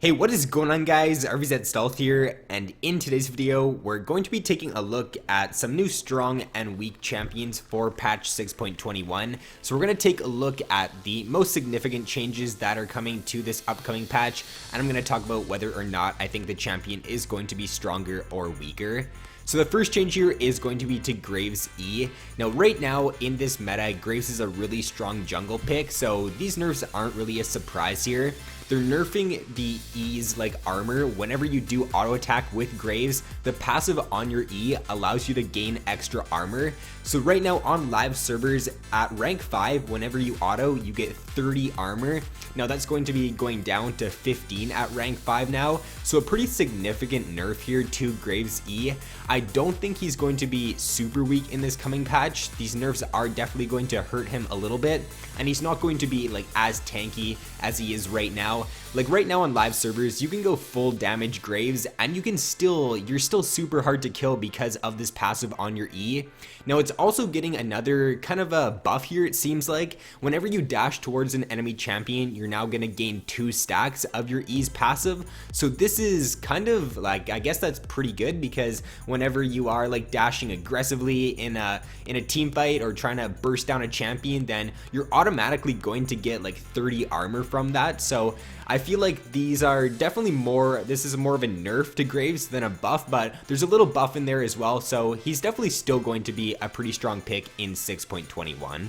Hey, what is going on guys? RvzStealth here, and in today's video, we're going to be taking a look at some new strong and weak champions for patch 6.21. So we're going to take a look at the most significant changes that are coming to this upcoming patch, and I'm going to talk about whether or not I think the champion is going to be stronger or weaker. So the first change here is going to be to Graves E. Now right now in this meta, Graves is a really strong jungle pick, so these nerfs aren't really a surprise here. They're nerfing the E's like armor. Whenever you do auto attack with Graves, the passive on your E allows you to gain extra armor. So right now on live servers at rank 5, whenever you auto, you get 30 armor. Now that's going to be going down to 15 at rank 5 now. So a pretty significant nerf here to Graves E. I don't think he's going to be super weak in this coming patch. These nerfs are definitely going to hurt him a little bit, and he's not going to be like as tanky as he is right now. Like right now on live servers, you can go full damage Graves and you're still super hard to kill because of this passive on your E. Now it's also getting another kind of a buff here, it seems like. Whenever you dash towards an enemy champion, you're now gonna gain 2 stacks of your E's passive. So this is kind of like, I guess that's pretty good, because whenever you are like dashing aggressively in a team fight or trying to burst down a champion, then you're automatically going to get like 30 armor from that. So I feel like these are definitely this is more of a nerf to Graves than a buff, but there's a little buff in there as well, so he's definitely still going to be a pretty strong pick in 6.21.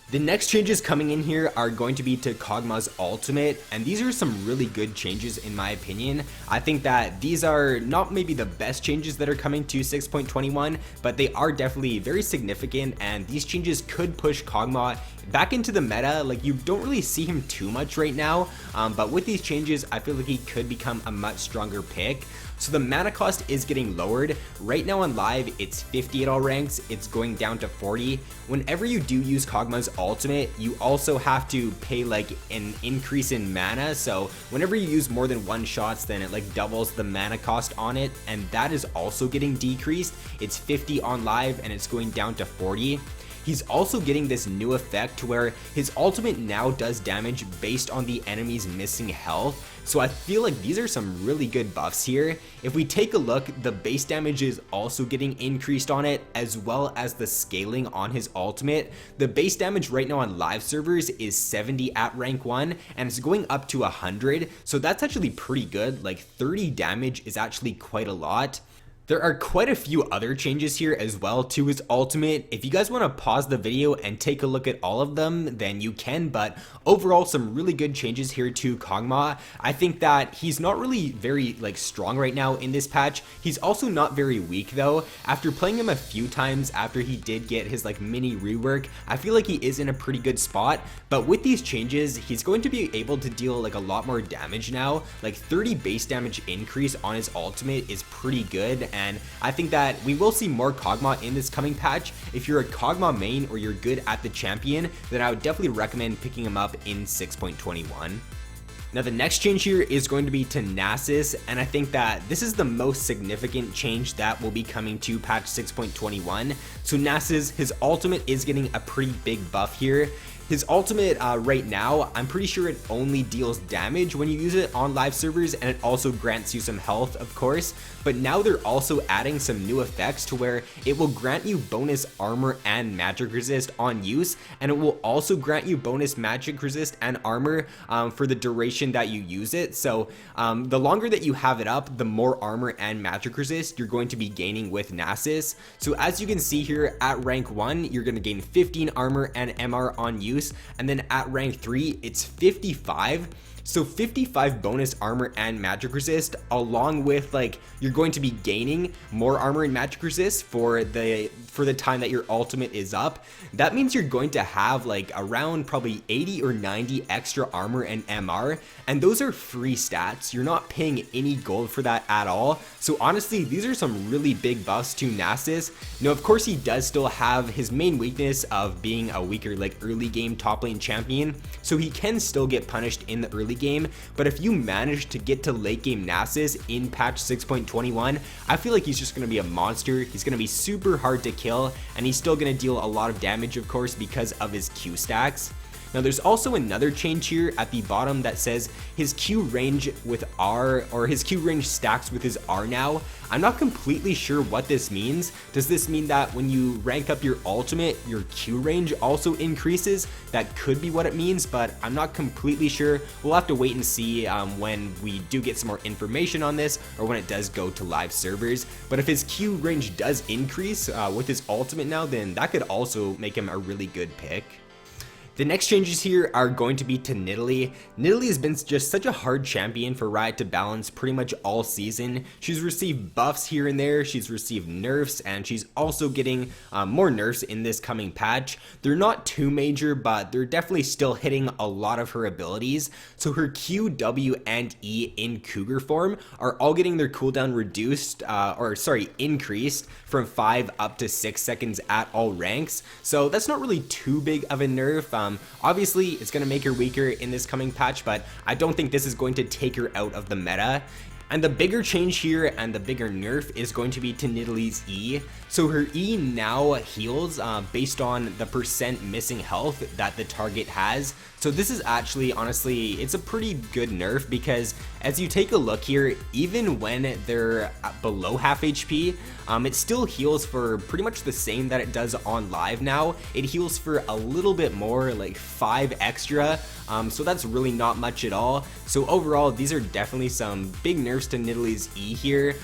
The next changes coming in here are going to be to Kog'Maw's ultimate, and these are some really good changes in my opinion. I think that these are not maybe the best changes that are coming to 6.21, but they are definitely very significant, and these changes could push Kog'Maw back into the meta. Like, you don't really see him too much right now, but with these changes, I feel like he could become a much stronger pick. So the mana cost is getting lowered. Right now on live, it's 50 at all ranks. It's going down to 40. Whenever you do use Kog'Maw's ultimate, you also have to pay like an increase in mana. So whenever you use more than 1 shots, then it like doubles the mana cost on it, and that is also getting decreased. It's 50 on live and it's going down to 40. He's also getting this new effect where his ultimate now does damage based on the enemy's missing health. So I feel like these are some really good buffs here. If we take a look, the base damage is also getting increased on it, as well as the scaling on his ultimate. The base damage right now on live servers is 70 at rank 1, and it's going up to 100. So that's actually pretty good. Like 30 damage is actually quite a lot. There are quite a few other changes here as well to his ultimate. If you guys want to pause the video and take a look at all of them, then you can, but overall some really good changes here to Kog'Maw. I think that he's not really very like strong right now in this patch. He's also not very weak though. After playing him a few times after he did get his like mini rework, I feel like he is in a pretty good spot, but with these changes, he's going to be able to deal like a lot more damage now. Like 30 base damage increase on his ultimate is pretty good. And I think that we will see more Kog'Maw in this coming patch. If you're a Kog'Maw main or you're good at the champion, then I would definitely recommend picking him up in 6.21. Now the next change here is going to be to Nasus, and I think that this is the most significant change that will be coming to patch 6.21. So Nasus, his ultimate is getting a pretty big buff here. His ultimate right now, I'm pretty sure it only deals damage when you use it on live servers, and it also grants you some health, of course. But now they're also adding some new effects to where it will grant you bonus armor and magic resist on use, and it will also grant you bonus magic resist and armor for the duration that you use it. So the longer that you have it up, the more armor and magic resist you're going to be gaining with Nasus. So as you can see here, at rank 1, you're going to gain 15 armor and MR on use. And then at rank 3, it's 55. So 55 bonus armor and magic resist, along with like you're going to be gaining more armor and magic resist for the time that your ultimate is up. That means you're going to have like around probably 80 or 90 extra armor and MR, and those are free stats. You're not paying any gold for that at all. So honestly, these are some really big buffs to Nasus. Now of course he does still have his main weakness of being a weaker like early game top lane champion, so he can still get punished in the early game. But if you manage to get to late game Nasus in patch 6.21, I feel like he's just going to be a monster. He's going to be super hard to kill, and he's still going to deal a lot of damage, of course, because of his Q stacks. Now there's also another change here at the bottom that says his Q range with R, or his Q range stacks with his R now. I'm not completely sure what this means. Does this mean that when you rank up your ultimate, your Q range also increases? That could be what it means, but I'm not completely sure. We'll have to wait and see when we do get some more information on this, or when it does go to live servers. But if his Q range does increase with his ultimate now, then that could also make him a really good pick. The next changes here are going to be to Nidalee. Nidalee has been just such a hard champion for Riot to balance pretty much all season. She's received buffs here and there, she's received nerfs, and she's also getting more nerfs in this coming patch. They're not too major, but they're definitely still hitting a lot of her abilities. So her Q, W, and E in Cougar form are all getting their cooldown reduced, increased from 5 up to 6 seconds at all ranks. So that's not really too big of a nerf. Obviously, it's going to make her weaker in this coming patch, but I don't think this is going to take her out of the meta. And the bigger change here and the bigger nerf is going to be to Nidalee's E. So her E now heals based on the percent missing health that the target has. So this is actually, honestly, it's a pretty good nerf, because as you take a look here, even when they're below half HP, it still heals for pretty much the same that it does on live now. It heals for a little bit more, like 5 extra, so that's really not much at all. So overall, these are definitely some big nerfs to Nidalee's E here,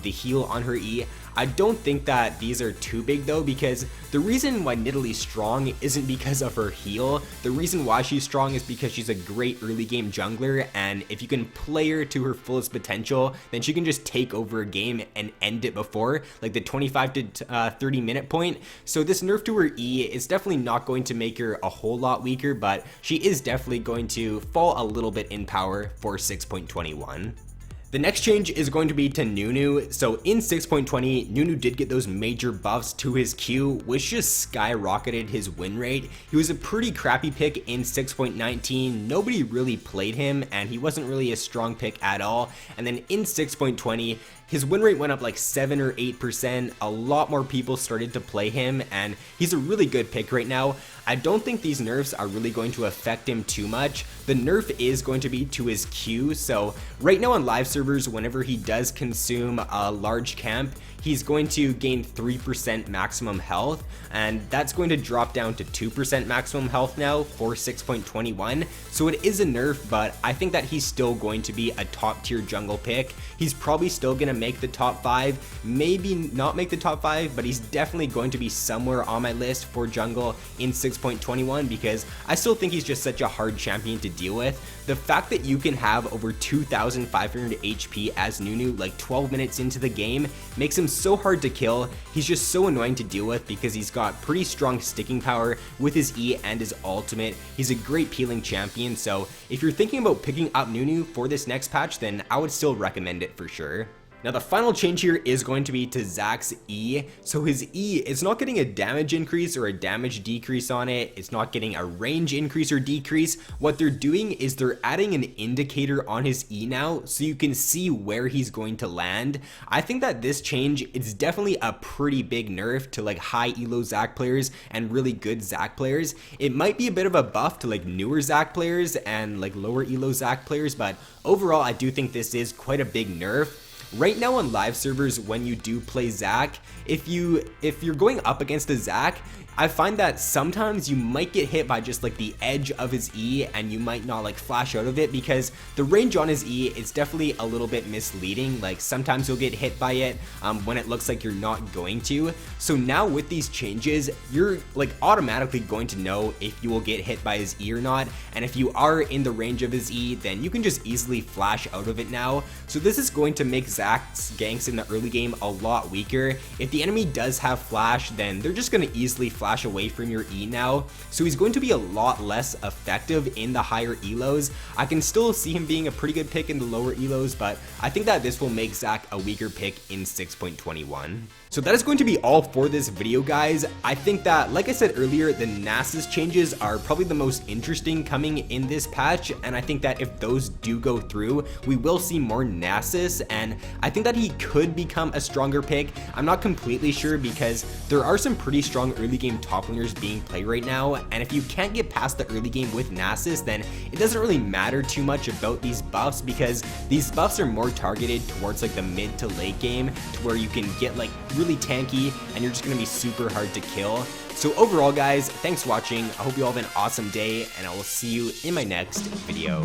the heal on her E. I don't think that these are too big though, because the reason why Nidalee's strong isn't because of her heal. The reason why she's strong is because she's a great early game jungler, and if you can play her to her fullest potential, then she can just take over a game and end it before like the 25 to 30 minute point. So this nerf to her E is definitely not going to make her a whole lot weaker, but she is definitely going to fall a little bit in power for 6.21. The next change is going to be to Nunu. So in 6.20, Nunu did get those major buffs to his Q, which just skyrocketed his win rate. He was a pretty crappy pick in 6.19. Nobody really played him, and he wasn't really a strong pick at all. And then in 6.20, his win rate went up like 7 or 8%. A lot more people started to play him, and he's a really good pick right now. I don't think these nerfs are really going to affect him too much. The nerf is going to be to his Q. So right now on live servers, whenever he does consume a large camp, he's going to gain 3% maximum health, and that's going to drop down to 2% maximum health now for 6.21. So it is a nerf, but I think that he's still going to be a top tier jungle pick. He's probably still going to make the top 5, maybe not make the top 5, but he's definitely going to be somewhere on my list for jungle in 6.21, because I still think he's just such a hard champion to deal with. The fact that you can have over 2,500 HP as Nunu like 12 minutes into the game makes him so hard to kill. He's just so annoying to deal with because he's got pretty strong sticking power with his E and his ultimate. He's a great peeling champion, so if you're thinking about picking up Nunu for this next patch, then I would still recommend it for sure. Now the final change here is going to be to Zack's E. So his E, it's not getting a damage increase or a damage decrease on it. It's not getting a range increase or decrease. What they're doing is they're adding an indicator on his E now, so you can see where he's going to land. I think that this change is definitely a pretty big nerf to like high elo Zack players and really good Zack players. It might be a bit of a buff to like newer Zack players and like lower elo Zack players, but overall I do think this is quite a big nerf. Right now on live servers, when you do play Zack, if you're going up against a Zack, I find that sometimes you might get hit by just like the edge of his E, and you might not like flash out of it, because the range on his E is definitely a little bit misleading. Like sometimes you'll get hit by it when it looks like you're not going to. So now with these changes, you're like automatically going to know if you will get hit by his E or not. And if you are in the range of his E, then you can just easily flash out of it now. So this is going to make Zack's ganks in the early game a lot weaker. If the enemy does have flash, then they're just going to easily flash away from your E now, so he's going to be a lot less effective in the higher elos. I can still see him being a pretty good pick in the lower elos, but I think that this will make Zack a weaker pick in 6.21. So that is going to be all for this video, guys. I think that, like I said earlier, the Nasus changes are probably the most interesting coming in this patch, and I think that if those do go through, we will see more Nasus, and I think that he could become a stronger pick. I'm not completely sure, because there are some pretty strong early game main top laners being played right now, and if you can't get past the early game with Nasus, then it doesn't really matter too much about these buffs, because these buffs are more targeted towards like the mid to late game, to where you can get like really tanky and you're just gonna be super hard to kill. So overall guys, thanks for watching. I hope you all have an awesome day, and I will see you in my next video.